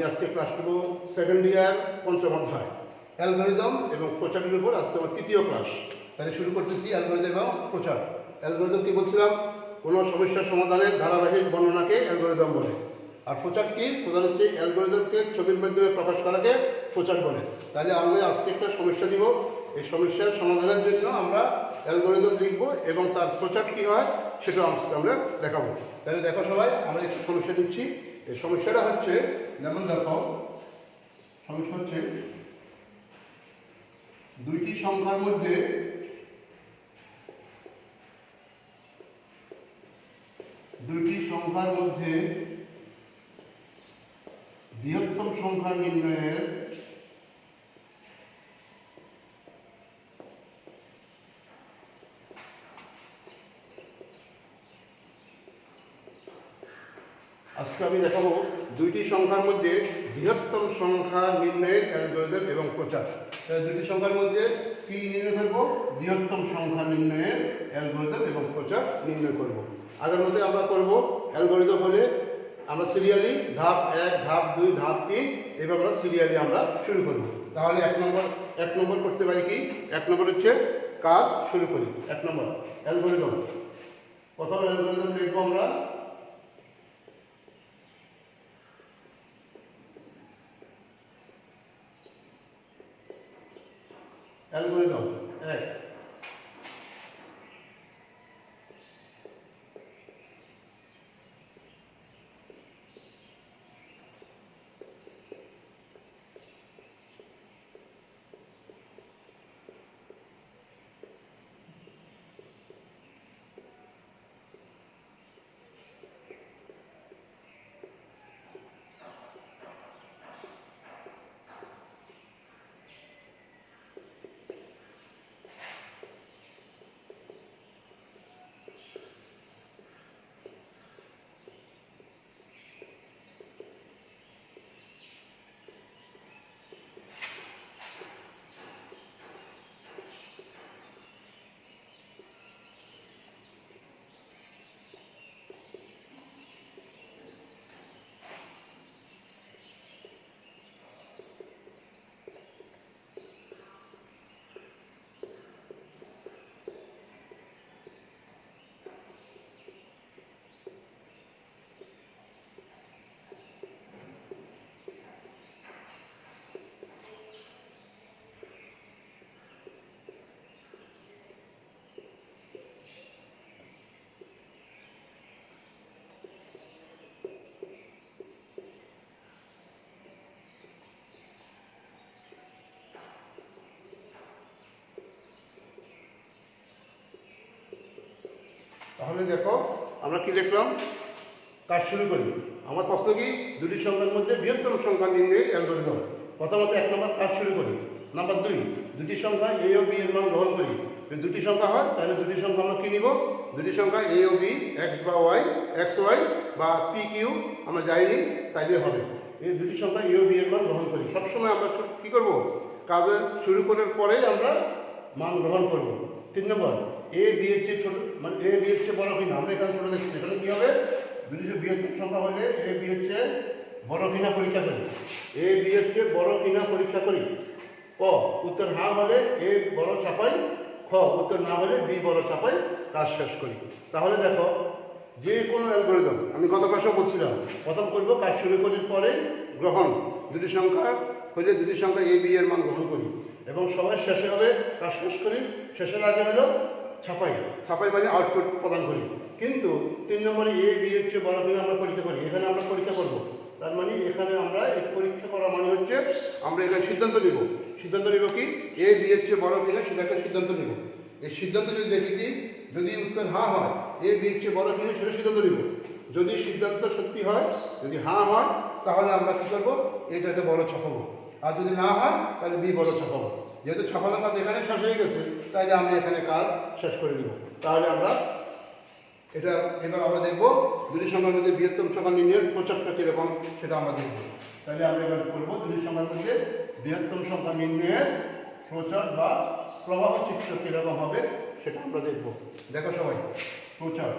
আজকে ক্লাস নেব second year পঞ্চম অধ্যায় অ্যালগরিদম এবং প্রচারের উপর আজকে আমার তৃতীয় ক্লাস। তাহলে শুরু করতেছি অ্যালগরিদম এবং প্রচার। অ্যালগরিদম কি বলছিলাম? কোনো সমস্যার সমাধানের ধারাবাহিক বর্ণনাকে অ্যালগরিদম বলে। আর প্রচার কি? প্রধান হচ্ছে অ্যালগরিদমকে ছবির মাধ্যমে প্রকাশ করাকে প্রচার বলে। তাহলে আমরা আজকে একটা সমস্যা দিব, এই সমস্যার সমাধানের জন্য আমরা অ্যালগরিদম লিখবো এবং তার প্রচার কী হয় সেটাও আজকে আমরা দেখাবো। তাহলে দেখো সবাই, আমরা একটু সমস্যা দিচ্ছি। এই সমস্যাটা হচ্ছে, যেমন দেখো, সমস্যা হচ্ছে দুইটি সংখ্যার মধ্যে বৃহত্তম সংখ্যা নির্ণয়ের আজকে আমি দেখাবো দুইটি সংখ্যার মধ্যে বৃহত্তম সংখ্যা নির্ণয়ের অ্যালগরিদম এবং প্রচার। দুইটি সংখ্যার মধ্যে কি নির্ণয় করব? বৃহত্তম সংখ্যা নির্ণয়ের অ্যালগরিদম এবং প্রচার নির্ণয় করব। আগের মধ্যে আমরা করব অ্যালগরিদম হলে আমরা সিরিয়ালি ধাপ 1, ধাপ 2, ধাপ 3 এভাবে আমরা সিরিয়ালি আমরা শুরু করব। তাহলে এক নম্বর করতে পারি কি? এক নম্বর হচ্ছে কাজ শুরু করি। এক নম্বর অ্যালগরিদম। প্রথম অ্যালগরিদম লিখবো আমরা অ্যালগরিদম 1। তাহলে দেখো আমরা কি দেখলাম? কাজ শুরু করি। আমার প্রশ্ন কি? দুটি সংখ্যার মধ্যে বৃহত্তম সংখ্যা নির্ণয়ের অ্যালগরিদম। প্রথমত এক নম্বর কাজ শুরু করি। নাম্বার 2, দুটি সংখ্যা এ ও বি এর মান গ্রহণ করি। যদি দুটি সংখ্যা হয় তাহলে দুটি সংখ্যা আমরা কি নিব? দুটি সংখ্যা এ ও বি, এক্স বা ওয়াই, এক্স ওয়াই বা পি কিউ আমরা যাইনি তাইলে হবে। এই দুটি সংখ্যা এ ও বি এর মান গ্রহণ করি। সবসময় আমরা কি করব? কাজ শুরু করার পরেই আমরা মান গ্রহণ করব। 3 নম্বর, এ বি এর চেয়ে ছোট, মানে এ বি এর চেয়ে বড় কিনা আমরা এখানে ছোট দেখছি। এখানে কি হবে? দুটি বৃহত্তম সংখ্যা হলে এ বি এর চেয়ে বড় কিনা পরীক্ষা করি। এ বি এর চেয়ে বড় কিনা পরীক্ষা করি। ক, উত্তর হ্যাঁ হলে এ বড় চাপাই, খ উত্তর না হলে বি বড় চাপাই, কাজ শেষ করি। তাহলে দেখো, যে কোনো অ্যালগরিদম আমি গত ক্লাসেও বলছিলাম, প্রথম করব কাজ শুরু করার পরে গ্রহণ। দুটি সংখ্যা হলে দুটি সংখ্যা এ বি এর মান গ্রহণ করি এবং সবাই শেষে হলে কাজ শেষ করি। শেষের আগে হলো ছাপাই মানে আউটপুট প্রদান করি। কিন্তু 3 নম্বরে এ বি এর চেয়ে বড় কিনা আমরা পরীক্ষা করি। এখানে আমরা পরীক্ষা করব। তার মানে এখানে আমরা এই পরীক্ষা করা মানে হচ্ছে আমরা এখানে সিদ্ধান্ত নিব কি? এ বি এর চেয়ে বড় কিনা সেটাকে সিদ্ধান্ত নিব। এই সিদ্ধান্ত যদি দেখি কি, যদি উত্তর হ্যাঁ হয়, এ বি এর চেয়ে বড় কিনা সেটা সিদ্ধান্ত নিব। যদি সিদ্ধান্ত সত্যি হয়, যদি হ্যাঁ হয়, তাহলে আমরা কি করব? এটাকে বড় ছাপাবো। আর যদি না হয় তাহলে বি বড় ছাপাবো। যেহেতু ছাপানোর কাজ এখানে শেষ হয়ে গেছে, তাইলে আমি এখানে কাজ শেষ করে দিব। তাহলে আমরা এটা এবার আমরা দেখব দুটি সংখ্যার মধ্যে বৃহত্তম সংখ্যা নির্ণয়ের প্রচারটা কীরকম সেটা আমরা দেখব। তাহলে আমরা এবার করবো দুটি সংখ্যার মধ্যে বৃহত্তম সংখ্যা নির্ণয়ের প্রচার বা প্রবাহ চিত্র কীরকম হবে সেটা আমরা দেখব। দেখো সবাই, প্রচার।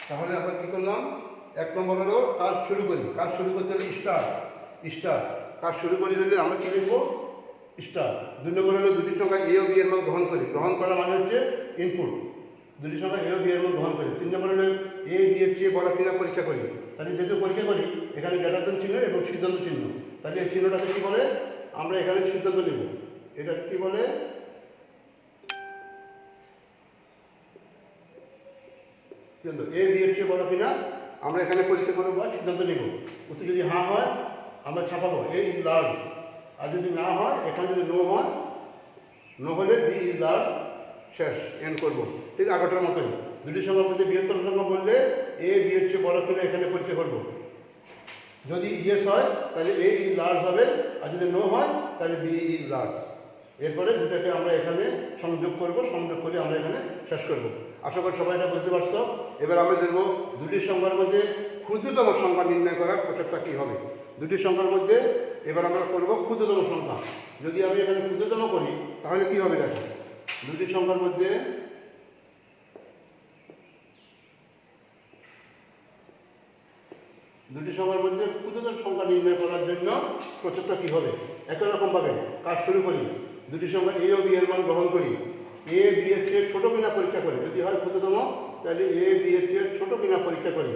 তাহলে আমরা কি করলাম, 1 নম্বর হলো কাজ শুরু করি। কাজ শুরু করতে হলে স্টার্ট, স্টার্ট। কাজ শুরু করি হলে আমরা কি লিখবো, স্টার্ট। 2 নম্বর হলো দুটি সংখ্যা এ ও বি এর মান গ্রহণ করি। গ্রহণ করা মানে হচ্ছে ইনপুট, দুটি সংখ্যা এ ও বি এর মান গ্রহণ করি। 3 নম্বর হলো এ বি এর চেয়ে বড় কিনা পরীক্ষা করি। তাহলে যেহেতু পরীক্ষা করি এখানে গ্রেটার চিহ্ন এবং সিদ্ধান্ত চিহ্ন, তাহলে এই চিহ্নটাকে কি বলে, আমরা এখানে সিদ্ধান্ত নেব। এটা কি বলে, এ বি এর চেয়ে বড় কিনা আমরা এখানে পরীক্ষা করবো বা সিদ্ধান্ত নেব। উত্তর যদি হ্যাঁ হয় আমরা ছাপাবো এ ইজ লার্জ, আর যদি না হয়, এখানে যদি নো হয়, নো হলে বি ইজ লার্জ, শেষ, এন্ড করবো। ঠিক আগেরটার মতোই, দুটি সংখ্যার মধ্যে বৃহত্তম সংখ্যা বললে এ বি এর চেয়ে বড় কিনা এখানে পরীক্ষা করবো। যদি ইয়েস হয় তাহলে এ ইজ লার্জ হবে, আর যদি নো হয় তাহলে বি ইজ লার্জ। এরপরে দুটাকে আমরা এখানে সংযোগ করব, সংযোগ করে আমরা এখানে শেষ করব। আশা করি সবাই এটা বুঝতে পারছো। এবার আমরা দেখব দুটি সংখ্যার মধ্যে ক্ষুদ্রতম সংখ্যা নির্ণয় করার প্রচেষ্টা কী হবে। দুটি সংখ্যার মধ্যে এবার আমরা করব ক্ষুদ্রতম সংখ্যা। যদি আমি এখানে ক্ষুদ্রতম করি তাহলে কি হবে দেখো, দুটি সংখ্যার মধ্যে ক্ষুদ্রতম সংখ্যা নির্ণয় করার জন্য প্রচেষ্টা কী হবে। একই রকমভাবে কাজ শুরু করি, দুটি সংখ্যা এ ও বি এর মান গ্রহণ করি। এ বি এর চেয়ে ছোটো কিনা পরীক্ষা করি, যদি হয় ক্ষুদ্রতম তাহলে এ বি এর চেয়ে ছোটো কিনা পরীক্ষা করি।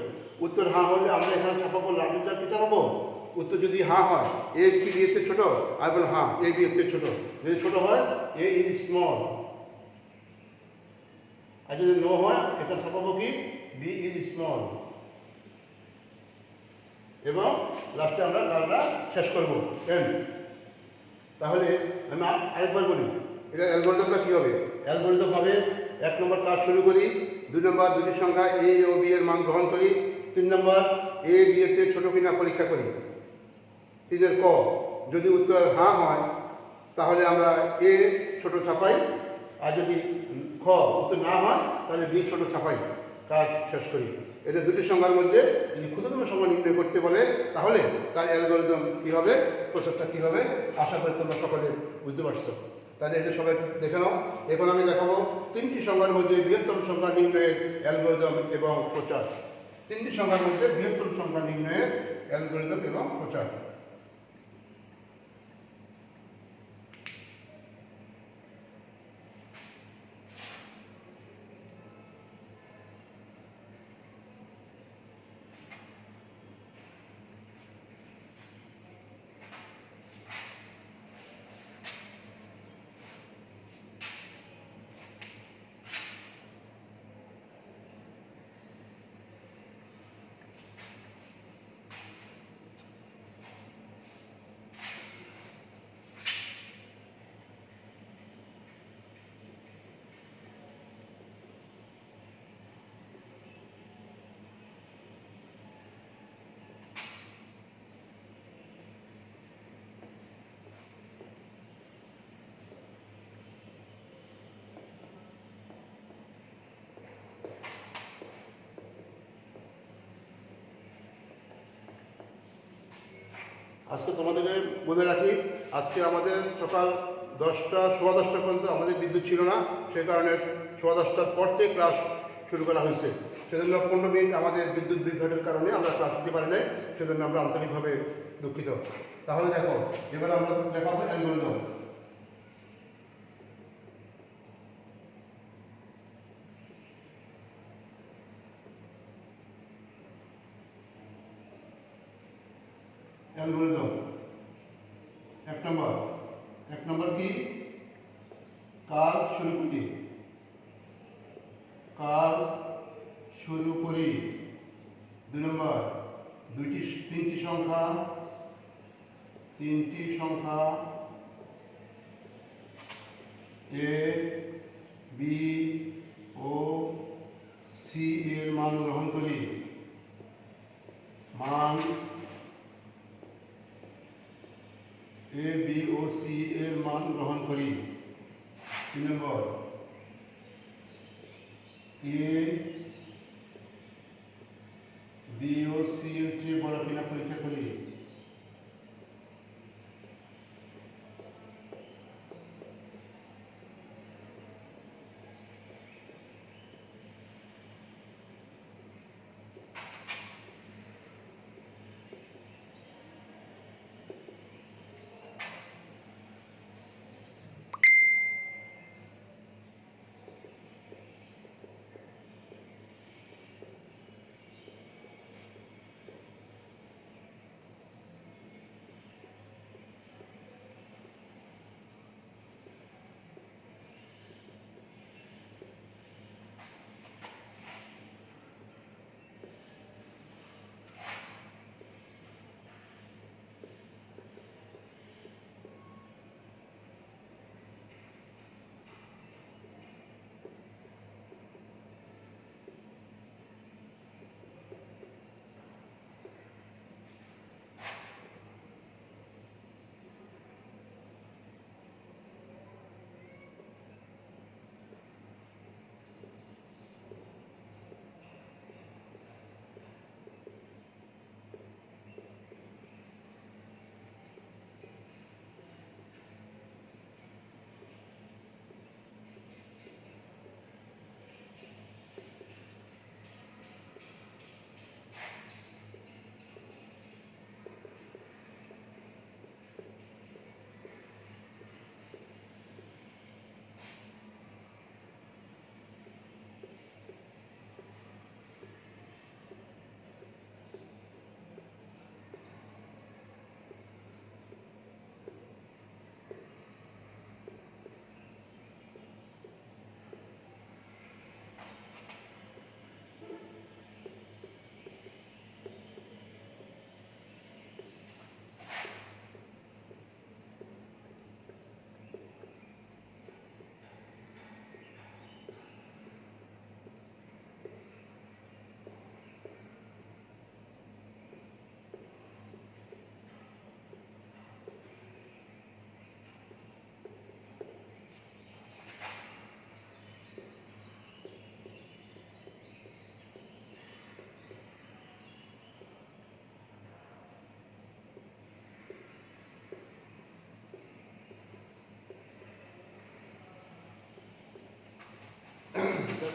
উত্তর হ্যাঁ হলে আমরা এখানে ছাপাবো, লাঠিটা কি ছাপাবো, উত্তর যদি হ্যাঁ হয় এ কি বি এর চেয়ে ছোটো, আর বল হ্যাঁ এ বি এর চেয়ে ছোটো। যদি ছোটো হয় এ ইজ স্মল, আর যদি নো হয় এটা ছাপাবো কি বি ইজ স্মল। এবং লাস্টে আমরা কাজটা শেষ করবো, এন্ড। তাহলে আমি আরেকবার বলি, এটা অ্যালগরিদমটা কী হবে। অ্যালগরিদম হবে, 1 নম্বর কাজ শুরু করি, 2 নম্বর দুটি সংখ্যা এ ও বি এর মান গ্রহণ করি, 3 নম্বর এ বি এর চেয়ে ছোটো কিনা পরীক্ষা করি। 3 ক, যদি উত্তর হ্যাঁ হয় তাহলে আমরা এ ছোট ছাপাই, আর যদি খ উত্তর না হয় তাহলে বি ছোট ছাপাই, কাজ শেষ করি। এটা দুটি সংখ্যার মধ্যে যদি ক্ষুদ্রতম সংখ্যা নির্ণয় করতে বলে তাহলে তার অ্যালগরিদম কী হবে, প্রসেসটা কী হবে, আশা করি তোমরা সকলে বুঝতে পারছো। তাহলে এটা সবাই দেখে নাও। এখন আমি দেখাবো 3টি সংখ্যার মধ্যে বৃহত্তম সংখ্যা নির্ণয়ের অ্যালগরিদম এবং প্রচার। 3টি সংখ্যার মধ্যে বৃহত্তম সংখ্যা নির্ণয়ের অ্যালগরিদম এবং প্রচার। আজকে তোমাদেরকে বলে রাখি, আজকে আমাদের সকাল 10টা, 10:15 পর্যন্ত আমাদের বিদ্যুৎ ছিল না, সেই কারণে 10:15টার পর থেকে ক্লাস শুরু করা হয়েছে। সেজন্য 15 মিনিট আমাদের বিদ্যুৎ বিভ্রাটের কারণে আমরা ক্লাস দিতে পারি নাই, সেজন্য আমরা আন্তরিকভাবে দুঃখিত। তাহলে দেখো, এবার আমরা দেখাবো অ্যালগরিদম। অ্যালগরিদম 1 নম্বর কি, কাজ শুরু করি, কাজ শুরু করি। 2 নম্বর তিনটি সংখ্যা এ বি ও সি এর মান গ্রহণ করি, মান এ বি ও সি এর মান গ্রহণ করি। 3 নম্বর এ বি ও সি এর চেয়ে বড় কিনা পরীক্ষা করি।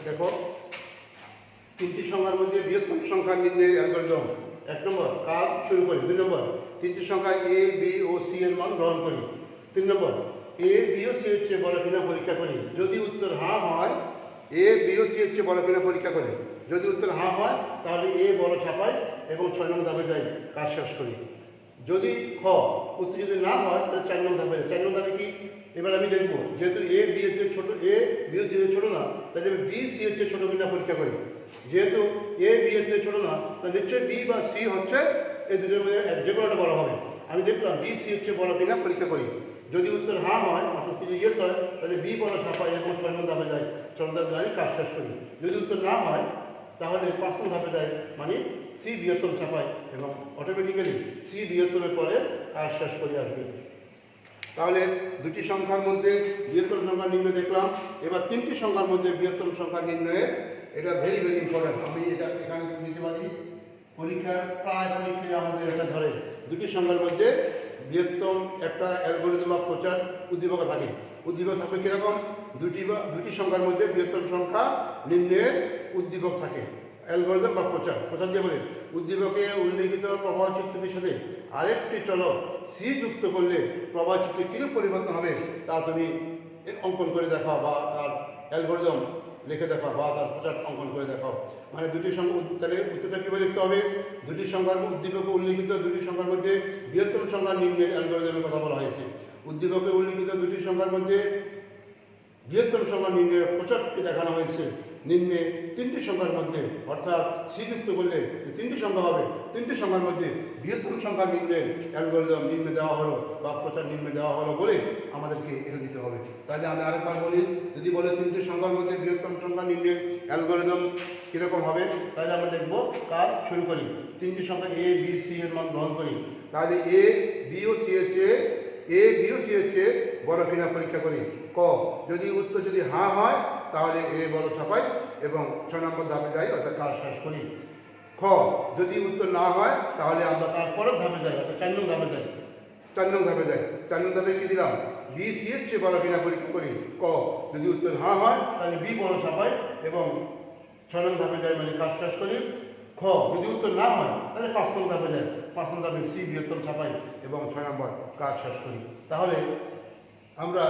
দেখো তিনটি সংখ্যার মধ্যে বৃহত্তম সংখ্যা নির্ণয়ের অ্যালগরিদম। 1 নম্বর কাজ শুরু করি। 2 নম্বর তিনটি সংখ্যা এ বি ও সি এর মান গ্রহণ করি। 3 নম্বর এ বি ও সি এর চেয়ে বড় কিনা পরীক্ষা করি। যদি উত্তর হ্যাঁ হয় এ বি ও সি এর চেয়ে বড় কিনা পরীক্ষা করি। যদি উত্তর হ্যাঁ হয় তাহলে এ বড় ছাপাই এবং 6 নম্বর ধাপে যাই, কাজ শেষ করি। যদি খ উত্তর যদি না হয় তাহলে 4 নম্বর ধাপে যাই। 4 নম্বর ধাপে কি এবার আমি দেখবো, যেহেতু এ বি এর চেয়ে ছোট, এ বি ও সি এর ছোট না, তাহলে আমি বি সি এর চেয়ে ছোট কিনা পরীক্ষা করি। যেহেতু এ বি এর চেয়ে ছোট না, তাহলে নিশ্চয়ই বি বা সি হচ্ছে এই দুটোর মধ্যে যে কোনো একটা বড় হবে। আমি দেখলাম বি সি এর চেয়ে বড় কিনা পরীক্ষা করি। যদি উত্তর হ্যাঁ হয় অর্থাৎ যদি ইয়েস হয় তাহলে বি বড় ছাপাই এবং 6 নম্বর ধাপে যাই, 6 নম্বর ধাপে কাজ শেষ করি। যদি উত্তর না হয় তাহলে 5 নম্বর ধাপে যাই, মানে সি বৃহত্তম ছাপাই এবং অটোমেটিক্যালি সি বৃহত্তমের পরে কাজ শেষ করে আসবে। তাহলে দুটি সংখ্যার মধ্যে বৃহত্তম সংখ্যা নির্ণয় দেখলাম। এবার তিনটি সংখ্যার মধ্যে বৃহত্তম সংখ্যা নির্ণয়ে এটা ভেরি ভেরি ইম্পর্টেন্ট। আমি এটা এখানে দিতে পারি, পরীক্ষায় আমাদের এটা ধরে দুটি সংখ্যার মধ্যে বৃহত্তম একটা অ্যালগরিদম বা প্রচার উদ্দীপক থাকে। উদ্দীপক থাকবে কীরকম? দুটি সংখ্যার মধ্যে বৃহত্তম সংখ্যা নির্ণয়ের উদ্দীপক থাকে, অ্যালগরিদম বা প্রচার দিয়ে বলে উদ্দীপকে উল্লেখিত প্রবাহ চিত্রটির সাথে আরেকটি চলক সি যুক্ত করলে প্রবাহ চিত্রে কীরূপ পরিবর্তন হবে তা তুমি অঙ্কন করে দেখাও বা তার অ্যালগরিদম লিখে দেখাও বা তার প্রচার অঙ্কন করে দেখাও। মানে দুটি সংখ্যা, তাহলে উত্তরটা কীভাবে লিখতে হবে? দুটি সংখ্যার উদ্দীপকে উল্লেখিত দুটি সংখ্যার মধ্যে বৃহত্তম সংখ্যা নির্ণয়ের অ্যালগরিদমের কথা বলা হয়েছে। উদ্দীপকে উল্লেখিত দুটি সংখ্যার মধ্যে বৃহত্তম সংখ্যা নির্ণয়ের প্রচারটি দেখানো হয়েছে। নিম্নে তিনটি সংখ্যার মধ্যে অর্থাৎ সি যুক্ত করলে যে তিনটি সংখ্যা হবে, তিনটি সংখ্যার মধ্যে বৃহত্তম সংখ্যা নির্ণয়ের অ্যালগরিদম নিম্নে দেওয়া হলো বা প্রচার নিম্নে দেওয়া হলো বলে আমাদেরকে এটা দিতে হবে। তাহলে আমি আরেকবার বলি, যদি বলে তিনটি সংখ্যার মধ্যে বৃহত্তম সংখ্যা নির্ণয়ের অ্যালগরিদম কীরকম হবে, তাহলে আমরা দেখব কাজ শুরু করি। তিনটি সংখ্যা এ বি সি এর মান গ্রহণ করি। তাহলে এ বি ও সি এর চেয়ে বড় কিনা পরীক্ষা করি। ক যদি উত্তর যদি হ্যাঁ হয় তাহলে এ বড় ছাপাই এবং 6 নম্বর ধাপে যাই অর্থাৎ কাজ শেষ করি। খ যদি উত্তর না হয় তাহলে আমরা তারপরের ধাপে যাই অর্থাৎ 4 নম্বর ধাপে যাই। 4 নম্বর ধাপে যাই। 4 নম্বর ধাপে কি দিলাম? বি সি এর চেয়ে বড় কিনা পরীক্ষা করি। ক যদি উত্তর হ্যাঁ হয় তাহলে বি বড় ছাপাই এবং 6 নম্বর ধাপে যাই, মানে কাজ শেষ করি। খ যদি উত্তর না হয় তাহলে 5 নম্বর ধাপে যাই। 5 নম্বর ধাপে সি বৃহত্তম ছাপাই এবং 6 নম্বর কাজ শেষ করি। তাহলে আমরা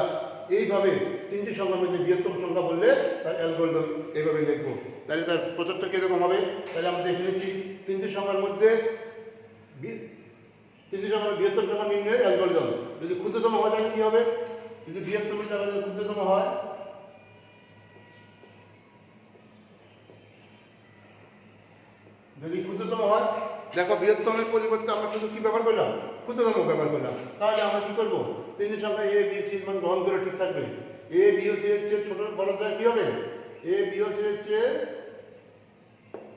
এইভাবে তিনটি সংখ্যার মধ্যে বৃহত্তম সংখ্যা বললে তার অ্যালগরিদম এইভাবে লিখবো। তাহলে তার প্রচারটা কীরকম হবে? তাহলে আমরা দেখে নিচ্ছি তিনটি সংখ্যার মধ্যে বৃহত্তম সংখ্যা নির্ণয়ের অ্যালগরিদম। যদি ক্ষুদ্রতম হয় তাহলে কী হবে? যদি বৃহত্তম যদি ক্ষুদ্রতম হয়, যদি ক্ষুদ্রতম হয়, দেখো বৃহত্তমের পরিবর্তে আমরা শুধু কি ব্যবহার করলাম? ক্ষুদ্রতম ব্যবহার করলাম। তাহলে আমরা কি করবো? তিনটি সংখ্যা এ বি সি মান গ্রহণ করে ঠিক থাকবে। এ বি ও সি এর চেয়ে ছোট বড় জায়গায় কি হবে? এ বি ও সি এর চেয়ে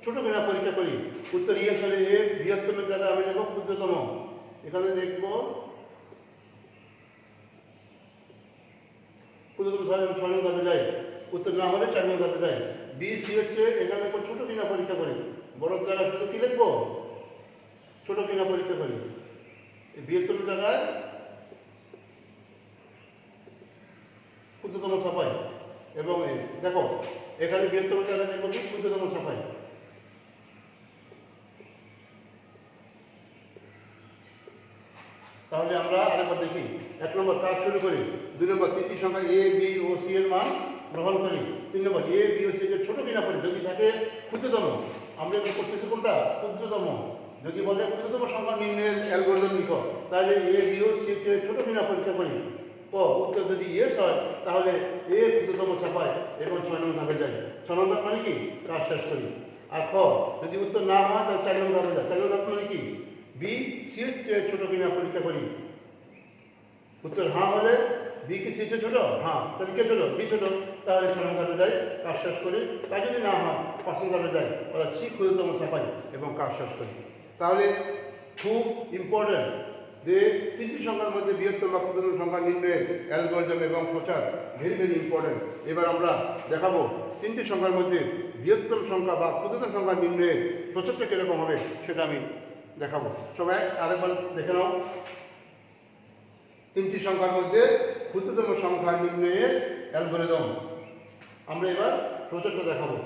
ছোট কিনা পরীক্ষা করি। উত্তর ইয়েস হলে এ বৃহত্তমের জায়গায় আমি দেখবো ক্ষুদ্রতম, এখানে দেখবো ক্ষুদ্রতম 6 নম্বর ধাপে যাই। উত্তর না হলে 4 নম্বর ধাপে যাই। বি সি এর চেয়ে এখানে দেখবো ছোট কিনা পরীক্ষা করি। বড় জায়গায় শুধু কি লিখবো? ছোট কিনা পরীক্ষা করি। বৃহত্তম জায়গায় ক্ষুদ্রতম ছাপাই এবং দেখো এখানে বৃহত্তম জায়গায় দেখবো কি ক্ষুদ্রতম ছাপাই। তাহলে আমরা আরেকবার দেখি। 1 নম্বর কাজ শুরু করি। 2 নম্বর তিনটি সংখ্যা এ বি ও সি এর মান গ্রহণ করি। 3 নম্বর এ বি ও সি এর ছোট কিনা পরি, যদি থাকে ক্ষুদ্রতম। আমরা এখন করতেছি কোনটা? ক্ষুদ্রতম। যদি বলে ক্ষুদ্রতম সংখ্যা নির্ণয়ের অ্যালগরিদম লিখো, তাহলে এ বি ও সি এর ছোট কিনা পরীক্ষা করি। ক উত্তর যদি ইয়েস হয় তাহলে এ ক্ষুদ্রতম ছাপায় এবং 6 নম্বর ধাপে যাই। 6 নম্বর মানে কি? কাজ শেষ করি। আর খ যদি উত্তর না হয় তাহলে 4 নম্বর ধাপে যায়। 4 নম্বর ধাপ মানে কি? বি সি এর চেয়ে ছোট কিনা পরীক্ষা করি। উত্তর হ্যাঁ হলে বি কি সি চেয়ে ছোট? হ্যাঁ, তাহলে কে ছোট? বি ছোট, তাহলে 6 নম্বর ধাপে যাই, কাজ শেষ করি। তা যদি না হয় 5 নম্বর ধাপে যাই, অর্থাৎ সি ক্ষুদ্রতম ছাপাই এবং কাজ শেষ করি। তাহলে খুব ইম্পর্টেন্ট যে তিনটি সংখ্যার মধ্যে বৃহত্তম বা ক্ষুদ্রতম সংখ্যা নির্ণয়ের অ্যালগরিদম এবং প্রচার ভেরি ভেরি ইম্পর্টেন্ট। এবার আমরা দেখাবো তিনটি সংখ্যার মধ্যে বৃহত্তম সংখ্যা বা ক্ষুদ্রতম সংখ্যা নির্ণয়ের প্রচারটা কীরকম হবে সেটা আমি দেখাবো। সবাই আরেকবার দেখে নাও। তিনটি সংখ্যার মধ্যে ক্ষুদ্রতম সংখ্যা নির্ণয়ের অ্যালগরিদম। আমরা এবার প্রজেক্টটা দেখাবো।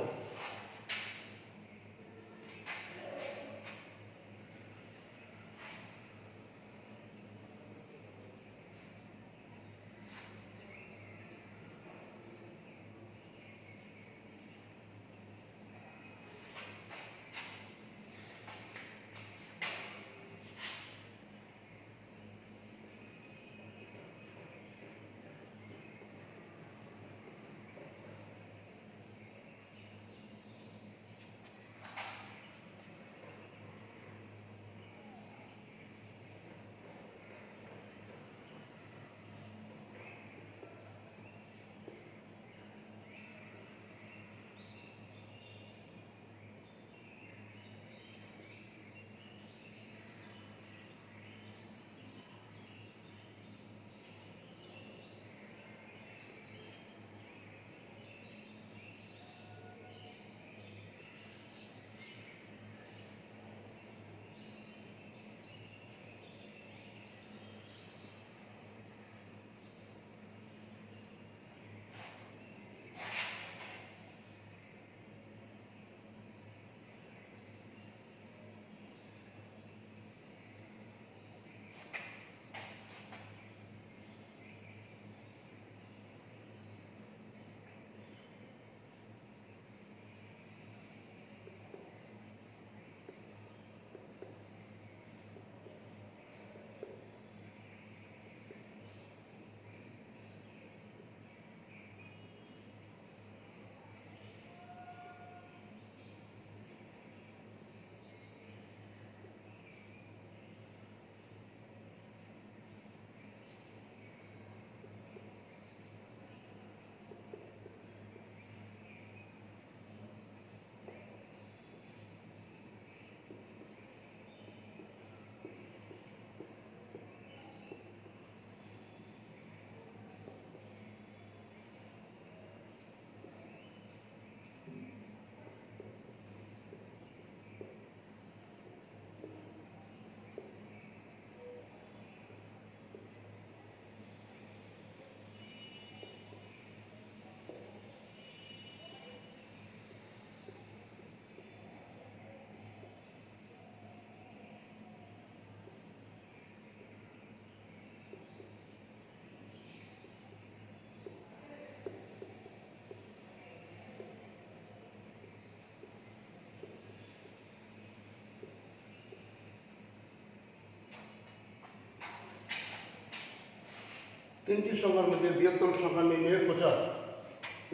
তিনটি সংখ্যার মধ্যে বৃহত্তম সংখ্যা নির্ণয়ের প্রচার।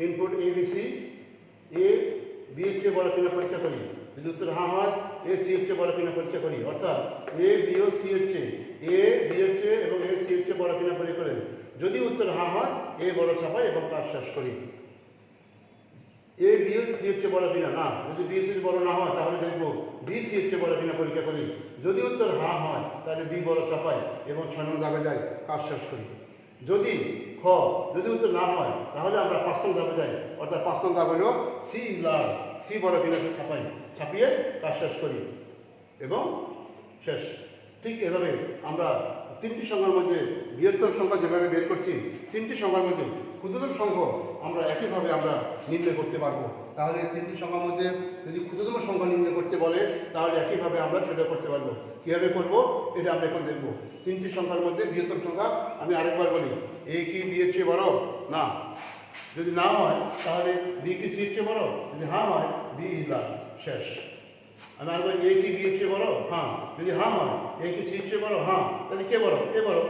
ইনপুট ABC, এ বি এর চেয়ে বড় কিনা পরীক্ষা করি। যদি উত্তর হ্যাঁ হয়, এ সি এর চেয়ে বড় কিনা পরীক্ষা করি। অর্থাৎ এ বি ও সি এর চেয়ে, এ বি এর চেয়ে এবং এ সি এর চেয়ে বড় কিনা পরীক্ষা করি। যদি উত্তর হ্যাঁ হয়, এ বড় ছাপাই এবং কাজ শেষ করি। এ বি ও সি এর চেয়ে বড় কিনা না, যদি বি সি বড় না হয় তাহলে দেখবো বি সি এর চেয়ে বড় কিনা পরীক্ষা করি। যদি উত্তর হ্যাঁ হয় তাহলে বি বড় ছাপাই এবং 6 নম্বর ধাপে যাই, কাজ শেষ করি। যদি যদি উত্তর না হয় তাহলে আমরা 5 নম্বর ধাপে যাই, অর্থাৎ 5 নম্বর ধাপ হলো সি ইজ লার্জ, সি বড় কিনা ছাপাই, ছাপিয়ে কাজ শেষ করি এবং শেষ। ঠিক এভাবে আমরা তিনটি সংখ্যার মধ্যে বৃহত্তম সংখ্যা যেভাবে বের করছি, তিনটি সংখ্যার মধ্যে ক্ষুদ্রতম সংখ্যা আমরা একইভাবে আমরা নির্ণয় করতে পারবো। তাহলে তিনটি সংখ্যার মধ্যে যদি ক্ষুদ্রতম সংখ্যা নির্ণয় করতে বলে তাহলে একইভাবে আমরা সেটা করতে পারবো। কীভাবে করবো এটা আমরা এখন দেখবো। তিনটি সংখ্যার মধ্যে বৃহত্তম সংখ্যা, আমি আরেকবার বলি, এ কি বি এর চেয়ে বড় না, যদি না হয় তাহলে বি কি সি এর চেয়ে বড়, যদি হ্যাঁ হয় বি ইজ লার্জ, শেষ। আমি আরেকবার, এ কি বি এর চেয়ে বড়, হ্যাঁ, যদি হ্যাঁ হয় এ কি সি এর চেয়ে বড়, হ্যাঁ, তাহলে কে বড়, এ বড়।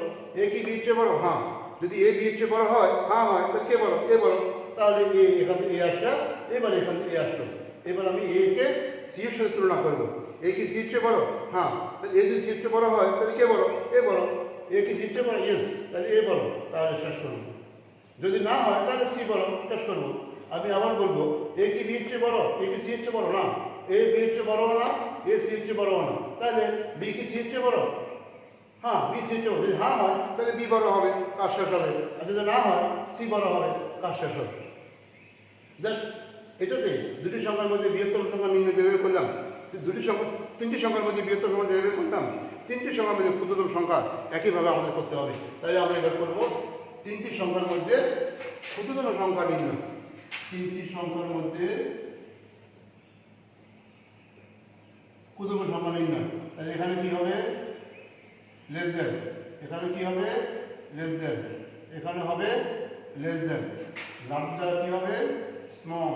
এ কি বি এর চেয়ে বড়, হ্যাঁ, যদি এ বি এর চেয়ে বড় হয়, হ্যাঁ হয়, তাহলে কে বড়, এ বড়। তাহলে এ এখান থেকে এ আসলো, এবার এখান থেকে এ আসলো। এবার আমি এ কে সি এর সাথে তুলনা করবো। এ কি সি এর চেয়ে বড়, হ্যাঁ, তাহলে এ যদি সি এর চেয়ে বড় হয় তাহলে কে বড়, এ বড়। এ কি সি এর চেয়ে বড়, ইয়েস, তাহলে এ বড়, তাহলে শেষ করবো। যদি না হয় তাহলে সি বড়, শেষ করবো। আমি আবার বলবো, এ কি বি এর চেয়ে বড়, এ কি সি এর চেয়ে বড় না, এ বি এর চেয়ে বড় না, এ সি এর চেয়ে বড় না, তাহলে বি কি সি এর চেয়ে বড়, হ্যাঁ, বি সি এর চেয়ে বড়। যদি হ্যাঁ হয় তাহলে বি বড় হবে, কাজ শেষ হবে। আর যদি না হয় সি বড় হবে, কাজ শেষ হবে। জাস্ট এটাতে দুটি সংখ্যার মধ্যে বৃহত্তম সংখ্যা নির্ণয় যেভাবে করলাম, তিনটি সংখ্যার মধ্যে বৃহত্তম সংখ্যা যেভাবে করলাম, তিনটি সংখ্যার মধ্যে ক্ষুদ্রতম সংখ্যা একইভাবে আমাদের করতে হবে। তাই আমরা এবার করবো তিনটি সংখ্যার মধ্যে ক্ষুদ্রতম সংখ্যা নির্ণয়। তিনটি সংখ্যার মধ্যে ক্ষুদ্রতম সংখ্যা নির্ণয়। তাহলে এখানে কি হবে? Less than. এখানে কি হবে? Less than. এখানে হবে লেস দেন। লার্জার কি হবে? স্মল।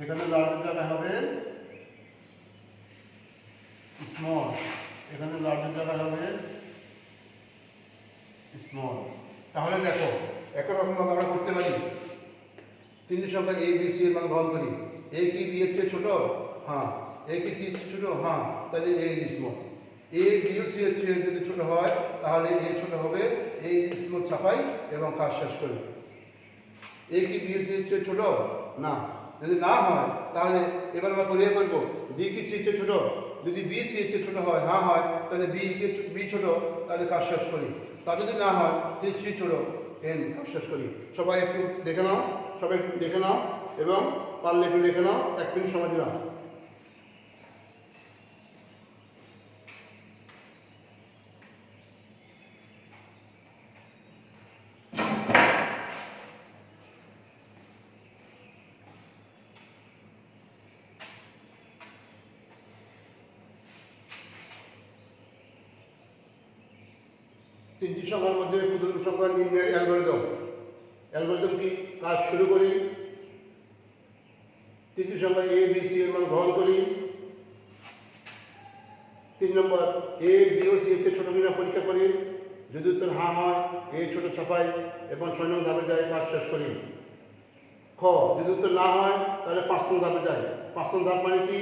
এখানে লার্জার জায়গায় হবে স্মল। এখানে লার্জার জায়গায় হবে স্মল। তাহলে দেখো একই রকম ভাবে আমরা করতে পারি। তিনটি সংখ্যা এ বি সি এর মান গ্রহণ করি। এ কি বি এর চেয়ে ছোট? হ্যাঁ। এ কি সি এর চেয়ে ছোট? হ্যাঁ। তাহলে A is small. A B ও সি এর চেয়ে যদি ছোট হয় তাহলে এ ছোট হবে। এ স্মল ছাপাই এবং কাজ শেষ করি। এ কি বি ও সি এর চেয়ে ছোট? না। যদি না হয় তাহলে এবার আমরা পরীক্ষা করবো বি কি সি এর চেয়ে ছোট। যদি বি সি এর চেয়ে ছোট হয়, হ্যাঁ হয়, তাহলে বি ছোট, তাহলে কাজ শেষ করি। তা যদি না হয় সি ছোট, এন কাজ শেষ করি। সবাই একটু দেখে নাও, সবাই একটু দেখে নাও এবং পারলে একটু দেখে নাও। 1 মিনিট সময় দিলাম। তিনটি সংখ্যার মধ্যে ক্ষুদ্রতম সংখ্যা নির্ণয়ের অ্যালগরিদম। অ্যালগরিদম কি? কাজ শুরু করি। তিনটি সংখ্যা এ বি সি এর মান গ্রহণ করি। 3 নম্বর, এ বি ও সি এর চেয়ে ছোট কিনা পরীক্ষা করি। যদি উত্তর হ্যাঁ হয় এ ছোট ছাপাই এবং 6 নং ধাপে যাই, কাজ শেষ করি। খ, যদি উত্তর না হয় তাহলে 5 নং ধাপে যাই। 5 নং ধাপ মানে কি?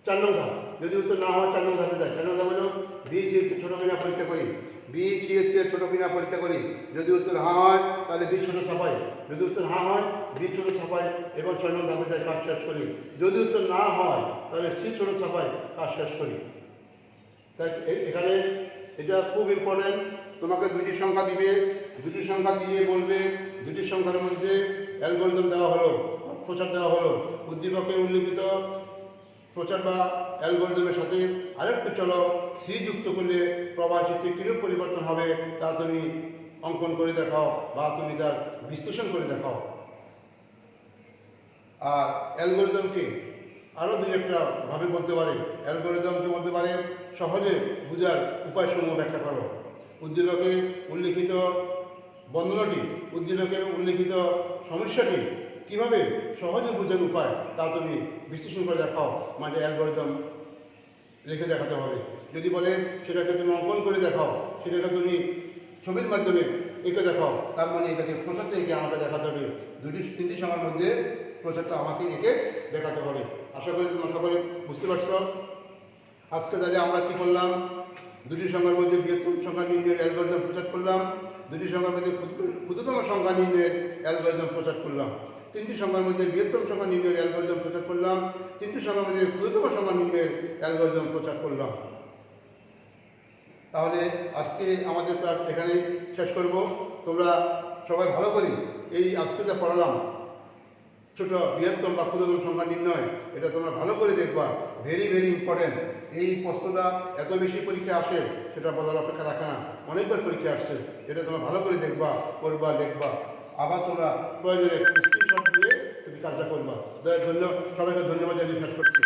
4 নং ধাপ। যদি উত্তর না হয় 4 নং ধাপে যাই। 4 নং ধাপ হলো বি সি এর চেয়ে ছোট কিনা পরীক্ষা করি। বি সি এর চেয়ে ছোট কিনা পরীক্ষা করি। যদি উত্তর হ্যাঁ হয় তাহলে বি ছোট ছাপাই। যদি উত্তর হ্যাঁ হয় বি ছোট ছাপাই এবং 6 নং ধাপে যাই, কাজ শেষ করি। যদি উত্তর না হয় তাহলে সি ছোট ছাপাই, কাজ শেষ করি। তাই এখানে এটা খুব ইম্পর্টেন্ট। তোমাকে দুটি সংখ্যা দিবে, দুটি সংখ্যা দিয়ে বলবে দুটি সংখ্যার মধ্যে অ্যালগরিদম দেওয়া হলো, প্রচার দেওয়া হলো। উদ্দীপকে উল্লিখিত প্রচার বা অ্যালগরিদমের সাথে আরেকটু চলো সি যুক্ত করলে প্রবাহচিত্রে কীরূপ পরিবর্তন হবে তা তুমি অঙ্কন করে দেখাও বা তুমি তার বিশ্লেষণ করে দেখাও। আর অ্যালগরিদমকে আরও দুই একটা ভাবে বলতে পারে। অ্যালগরিদমকে বলতে পারে সহজে বোঝার উপায়সমূহ ব্যাখ্যা করো। উদ্দীপকে উল্লিখিত বর্ণনাটি, উদ্দীপকে উল্লিখিত সমস্যাটি কিভাবে সহজে বোঝার উপায় তা তুমি বিশ্লেষণ করে দেখাও। মানে অ্যালগরিদম লিখে দেখাতে হবে। যদি বলে সেটাকে তুমি অঙ্কন করে দেখাও, সেটাকে তুমি ছবির মাধ্যমে এঁকে দেখাও, তার মানে এটাকে প্রচারটা এঁকে আমাকে দেখাতে হবে। তিনটি সংখ্যার মধ্যে প্রচারটা আমাকে এঁকে দেখাতে হবে। আশা করি তোমরা সকলে বুঝতে পারছো। আজকে তাহলে আমরা কি করলাম? দুটি সংখ্যার মধ্যে বৃহত্তম সংখ্যা নির্ণয়ের অ্যালগরিদম প্রচার করলাম। দুটি সংখ্যার মধ্যে ক্ষুদ্রতম সংখ্যা নির্ণয়ের অ্যালগরিদম প্রচার করলাম। তিনটি সংখ্যার মধ্যে বৃহত্তম সংখ্যা নির্ণয়ের অ্যালগরিদম প্রচার করলাম। তিনটি সংখ্যার মধ্যে ক্ষুদ্রতম সংখ্যা নির্ণয়ের অ্যালগরিদম প্রচার করলাম। তাহলে আজকে আমাদের ক্লাস এখানে শেষ করব। তোমরা সবাই ভালো করে এই আজকে যা পড়ালাম ছোট বৃহত্তম বা ক্ষুদ্রতম সংখ্যা নির্ণয়, এটা তোমরা ভালো করে দেখবা। Very very important. এই প্রশ্নটা এত বেশি পরীক্ষা আসে সেটা বলার অপেক্ষা রাখে না, অনেকবার পরীক্ষা আসছে। এটা তোমরা ভালো করে দেখবা, করবা, লিখবা। আবার তোমরা প্রয়োজনে স্ক্রিনশট দিয়ে তুমি কাজটা করবা। সবাইকে ধন্যবাদ জানিয়ে শেষ করছি।